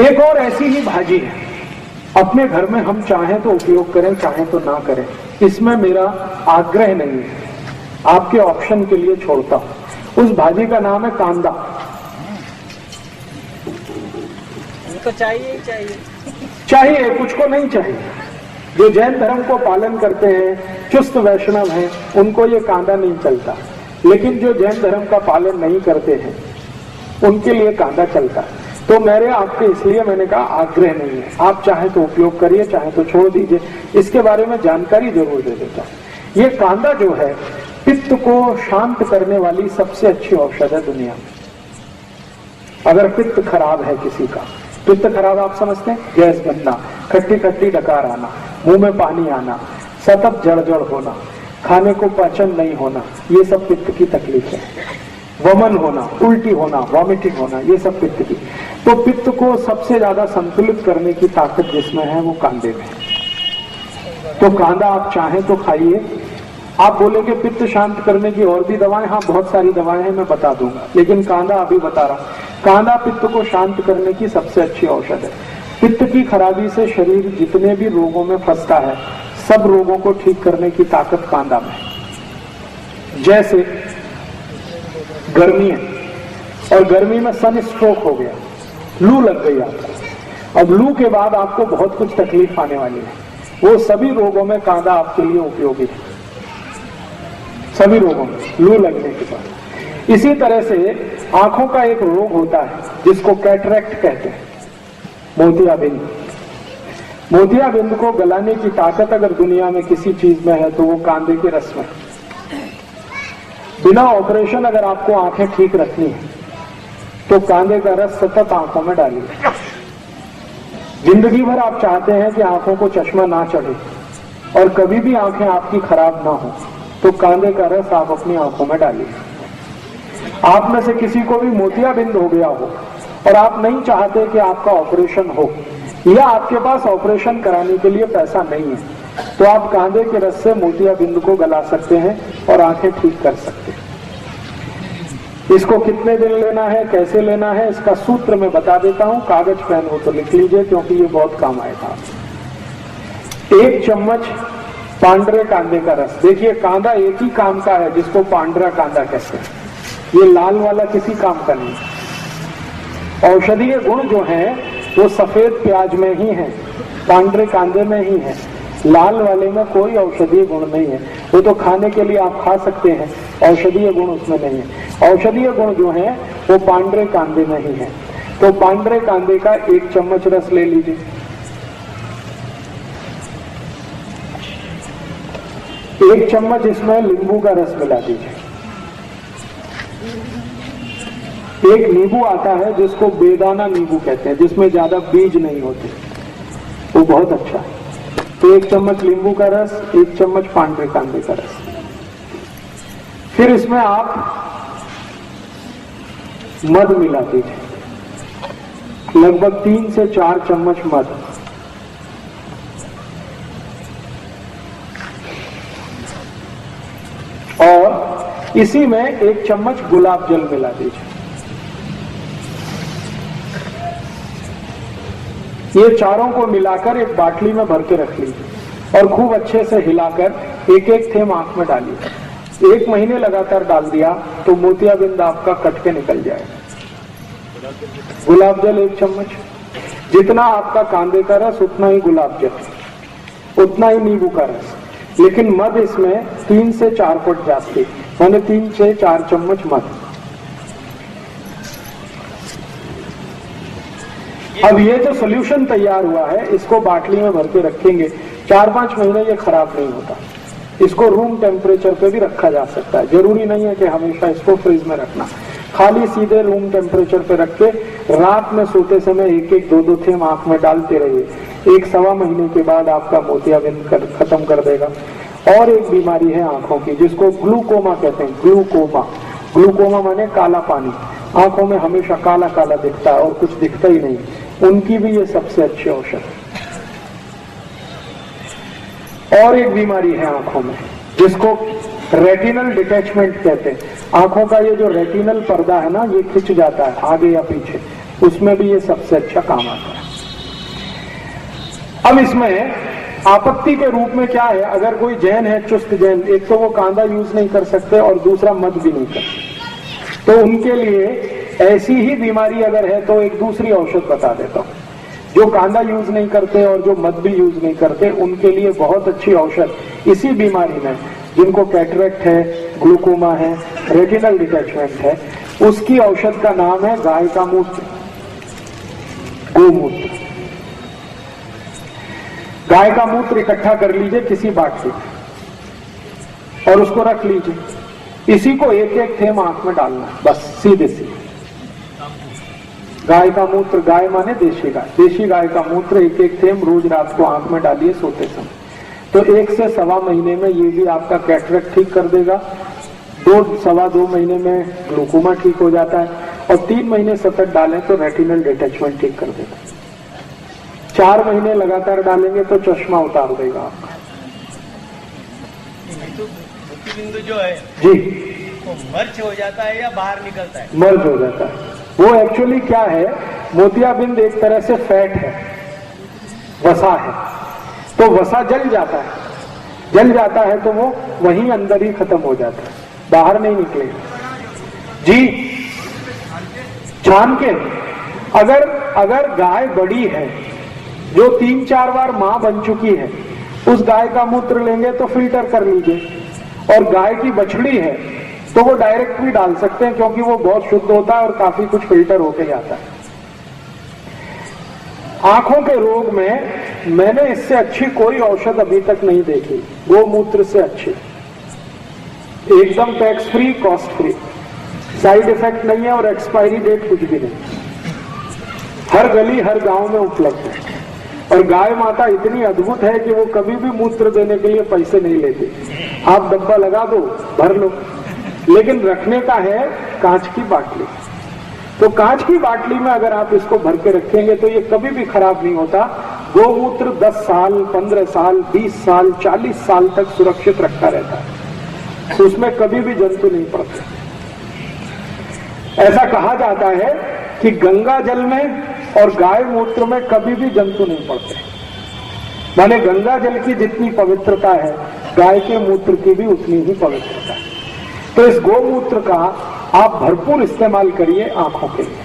एक और ऐसी ही भाजी है, अपने घर में हम चाहें तो उपयोग करें, चाहें तो ना करें, इसमें मेरा आग्रह नहीं है, आपके ऑप्शन के लिए छोड़ता हूं। उस भाजी का नाम है कांदा। उनको चाहिए ही चाहिए, चाहिए, कुछ को नहीं चाहिए। जो जैन धर्म को पालन करते हैं, चुस्त वैष्णव हैं, उनको ये कांदा नहीं चलता, लेकिन जो जैन धर्म का पालन नहीं करते हैं उनके लिए कांदा चलता है। तो मेरे आपके इसलिए मैंने कहा आग्रह नहीं है, आप चाहे तो उपयोग करिए, चाहे तो छोड़ दीजिए। इसके बारे में जानकारी जरूर दे देता हूं। ये कांदा जो है पित्त को शांत करने वाली सबसे अच्छी औषध है दुनिया में। अगर पित्त खराब है किसी का, पित्त खराब आप समझते हैं, गैस बनना, खट्टी खट्टी डकार आना, मुंह में पानी आना, सतत जड़ होना, खाने को पाचन नहीं होना, ये सब पित्त की तकलीफ है। वमन होना, उल्टी होना, वॉमिटिंग होना, ये सब पित्त की। तो पित्त को सबसे ज्यादा संतुलित करने की ताकत जिसमें है वो कांदे में। तो कांदा आप चाहें तो खाइए। आप बोलेंगे पित्त शांत करने की और भी दवाएं, हाँ बहुत सारी दवाएं हैं, मैं बता दूंगा, लेकिन कांदा अभी बता रहा हूं। कांदा पित्त को शांत करने की सबसे अच्छी औषध है। पित्त की खराबी से शरीर जितने भी रोगों में फंसता है, सब रोगों को ठीक करने की ताकत कांदा में है। जैसे गर्मी है और गर्मी में सन स्ट्रोक हो गया, लू लग गई आपको, अब लू के बाद आपको बहुत कुछ तकलीफ आने वाली है, वो सभी रोगों में कांदा आपके लिए उपयोगी है, सभी रोगों में लू लगने के बाद। इसी तरह से आंखों का एक रोग होता है जिसको कैटरेक्ट कहते हैं, मोतियाबिंद। मोतियाबिंद को गलाने की ताकत अगर दुनिया में किसी चीज में है तो वो कांदे के रस में। बिना ऑपरेशन अगर आपको आंखें ठीक रखनी है तो कांदे का रस सतत आंखों में डालिए। जिंदगी भर आप चाहते हैं कि आंखों को चश्मा ना चढ़े और कभी भी आंखें आपकी खराब ना हो, तो कांदे का रस आप अपनी आंखों में डालिए। आप में से किसी को भी मोतियाबिंद हो गया हो और आप नहीं चाहते कि आपका ऑपरेशन हो, या आपके पास ऑपरेशन कराने के लिए पैसा नहीं है, तो आप कांदे के रस से मोतियाबिंद को गला सकते हैं और आंखें ठीक कर सकते हैं। इसको कितने दिन लेना है, कैसे लेना है, इसका सूत्र मैं बता देता हूं। कागज पेन हो तो लिख लीजिए, क्योंकि ये बहुत काम आएगा। 1 चम्मच पांडरे कांदे का रस। देखिए कांदा एक ही काम का है जिसको पांडरा कांदा कहते हैं, ये लाल वाला किसी काम का नहीं। औषधीय गुण जो है वो सफेद प्याज में ही है, पांडरे कांदे में ही है, लाल वाले में कोई औषधीय गुण नहीं है। वो तो खाने के लिए आप खा सकते हैं, औषधीय गुण उसमें नहीं है। औषधीय गुण जो है वो पांडरे कांदे में ही है। तो पांडरे कांदे का 1 चम्मच रस ले लीजिए। एक चम्मच इसमें नींबू का रस मिला दीजिए। एक नींबू आता है जिसको बेदाना नींबू कहते हैं, जिसमें ज्यादा बीज नहीं होते, वो बहुत अच्छा है। तो 1 चम्मच नींबू का रस, 1 चम्मच पांडरे कांदे का रस। फिर इसमें आप मध मिला दीजिए, लगभग 3 से 4 चम्मच मध। और इसी में 1 चम्मच गुलाब जल मिला दीजिए। ये चारों को मिलाकर एक बाटली में भर के रख लीजिए और खूब अच्छे से हिलाकर एक एक थेम आंख में डालिए। 1 महीने लगातार डाल दिया तो मोतियाबिंद आपका कट के निकल जाएगा। गुलाब जल 1 चम्मच, जितना आपका कांदे का रस उतना ही गुलाब जल, उतना ही नींबू का रस, लेकिन मध इसमें 3 से 4 फुट जाती, मैंने 3 से 4 चम्मच मध। अब ये जो सोल्यूशन तैयार हुआ है इसको बाटली में भर के रखेंगे, 4-5 महीने ये खराब नहीं होता। इसको रूम टेम्परेचर पे भी रखा जा सकता है, जरूरी नहीं है कि हमेशा इसको फ्रिज में रखना। खाली सीधे रूम टेम्परेचर पे रख के रात में सोते समय 1-1, 2-2 थेम आंख में डालते रहिए। 1-1.25 महीने के बाद आपका मोतियाबिंद खत्म कर देगा। और एक बीमारी है आंखों की जिसको ग्लूकोमा कहते हैं। ग्लूकोमा, ग्लूकोमा माने काला पानी, आंखों में हमेशा काला काला दिखता है और कुछ दिखता ही नहीं, उनकी भी ये सबसे अच्छी औषध है। और एक बीमारी है आंखों में जिसको रेटिनल डिटैचमेंट कहते हैं। आंखों का ये जो रेटिनल पर्दा है ना, ये खिंच जाता है आगे या पीछे, उसमें भी ये सबसे अच्छा काम आता है। अब इसमें आपत्ति के रूप में क्या है, अगर कोई जैन है, चुस्त जैन, एक तो वो कांदा यूज नहीं कर सकते और दूसरा मद भी नहीं कर सकते, तो उनके लिए ऐसी ही बीमारी अगर है तो एक दूसरी औषध बता देता हूं। जो कांदा यूज नहीं करते और जो मद भी यूज नहीं करते, उनके लिए बहुत अच्छी औषध इसी बीमारी में, जिनको कैटरेक्ट है, ग्लूकोमा है, रेटिनल डिटैचमेंट है, उसकी औषध का नाम है गाय का मूत्र, गोमूत्र। गाय का मूत्र इकट्ठा कर लीजिए किसी बाटली में और उसको रख लीजिए। इसी को एक एक थेम आंख में डालना, बस सीधे सीधे। गाय का मूत्र, गाय माने देशी गाय, देशी गाय का मूत्र एक एक थेम रोज रात को आंख में डालिए सोते समय। तो 1 से सवा महीने में ये भी आपका कैटरेक्ट ठीक कर देगा, 2 सवा 2 महीने में ग्लूकोमा ठीक हो जाता है, और 3 महीने सतत डालें तो रेटिनल डिटैचमेंट ठीक कर देगा। 4 महीने लगातार डालेंगे तो चश्मा उतार देगा आपका। तो मोतीबिंदु जो है जी, वो मर्च हो जाता है या बाहर निकलता है? मर्ज हो जाता है। वो एक्चुअली क्या है, मोतियाबिंद एक तरह से फैट है, वसा है, तो वसा जल जाता है, जल जाता है तो वो वहीं अंदर ही खत्म हो जाता है, बाहर नहीं निकलेगा। जी, छान के अगर गाय बड़ी है जो 3-4 बार मां बन चुकी है, उस गाय का मूत्र लेंगे तो फिल्टर कर लीजिए, और गाय की बछड़ी है तो वो डायरेक्ट भी डाल सकते हैं, क्योंकि वो बहुत शुद्ध होता है और काफी कुछ फिल्टर होके जाता है। आंखों के रोग में मैंने इससे अच्छी कोई औषध अभी तक नहीं देखी, गोमूत्र से अच्छी, एकदम tax free, cost free, side effect नहीं है और एक्सपायरी डेट कुछ भी नहीं, हर गली हर गांव में उपलब्ध है। और गाय माता इतनी अद्भुत है कि वो कभी भी मूत्र देने के लिए पैसे नहीं लेती, आप डब्बा लगा दो, भर लो, लेकिन रखने का है कांच की बाटली। तो कांच की बाटली में अगर आप इसको भर के रखेंगे तो ये कभी भी खराब नहीं होता। गोमूत्र 10 साल, 15 साल, 20 साल, 40 साल तक सुरक्षित रखा रहता है, तो उसमें कभी भी जंतु नहीं पड़ते। ऐसा कहा जाता है कि गंगा जल में और गाय मूत्र में कभी भी जंतु नहीं पड़ते, माने गंगा जल की जितनी पवित्रता है, गाय के मूत्र की भी उतनी ही पवित्रता है। तो इस गोमूत्र का आप भरपूर इस्तेमाल करिए आंखों के लिए।